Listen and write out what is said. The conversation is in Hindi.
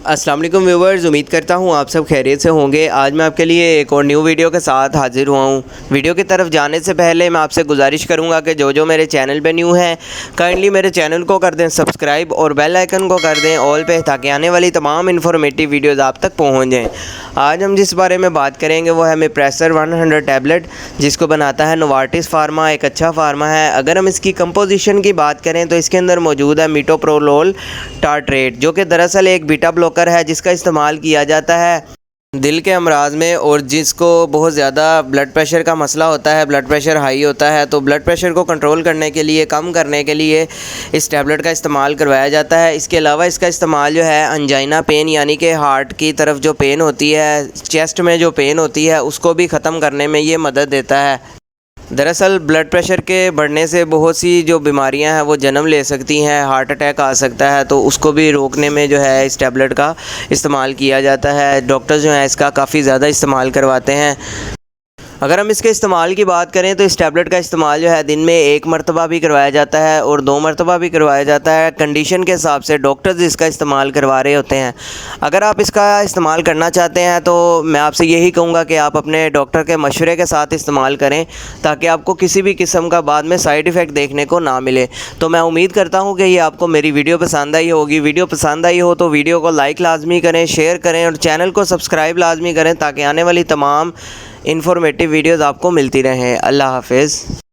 अस्सलाम वालेकुम व्यूवर्स, उम्मीद करता हूँ आप सब खैरियत से होंगे। आज मैं आपके लिए एक और न्यू वीडियो के साथ हाजिर हुआ हूँ। वीडियो की तरफ जाने से पहले मैं आपसे गुजारिश करूँगा कि जो मेरे चैनल पे न्यू हैं काइंडली मेरे चैनल को कर दें सब्सक्राइब और बेल आइकन को कर दें ऑल पे, ताकि आने वाली तमाम इन्फॉर्मेटिव वीडियोज़ आप तक पहुँच जाएँ। आज हम जिस बारे में बात करेंगे वो है मिप्रेसर 100 टैबलेट, जिसको बनाता है नोवार्टिस फार्मा, एक अच्छा फार्मा है। अगर हम इसकी कंपोजिशन की बात करें तो इसके अंदर मौजूद है मीटोप्रोलोल टार्ट्रेट, जो कि दरअसल एक बीटा ब्लॉकर है जिसका इस्तेमाल किया जाता है दिल के अमराज में। और जिसको बहुत ज़्यादा ब्लड प्रेशर का मसला होता है, ब्लड प्रेशर हाई होता है, तो ब्लड प्रेशर को कंट्रोल करने के लिए, कम करने के लिए इस टैबलेट का इस्तेमाल करवाया जाता है। इसके अलावा इसका इस्तेमाल जो है अंजाइना पेन, यानी कि हार्ट की तरफ जो पेन होती है, चेस्ट में जो पेन होती है, उसको भी ख़त्म करने में ये मदद देता है। दरअसल ब्लड प्रेशर के बढ़ने से बहुत सी जो बीमारियां हैं वो जन्म ले सकती हैं, हार्ट अटैक आ सकता है, तो उसको भी रोकने में जो है इस टैबलेट का इस्तेमाल किया जाता है। डॉक्टर जो हैं इसका काफ़ी ज़्यादा इस्तेमाल करवाते हैं। अगर हम इसके इस्तेमाल की बात करें तो इस टैबलेट का इस्तेमाल जो है दिन में 1 मरतबा भी करवाया जाता है और 2 मरतबा भी करवाया जाता है। कंडीशन के हिसाब से डॉक्टर्स इसका इस्तेमाल करवा रहे होते हैं। अगर आप इसका इस्तेमाल करना चाहते हैं तो मैं आपसे यही कहूँगा कि आप अपने डॉक्टर के मशवरे के साथ इस्तेमाल करें, ताकि आपको किसी भी किस्म का बाद में साइड इफ़ेक्ट देखने को ना मिले। तो मैं उम्मीद करता हूँ कि ये आपको मेरी वीडियो पसंद आई होगी। वीडियो पसंद आई हो तो वीडियो को लाइक लाजमी करें, शेयर करें और चैनल को सब्सक्राइब लाजमी करें, ताकि आने वाली तमाम इन्फॉर्मेटिव वीडियोज़ आपको मिलती रहें। अल्लाह हाफ़िज़।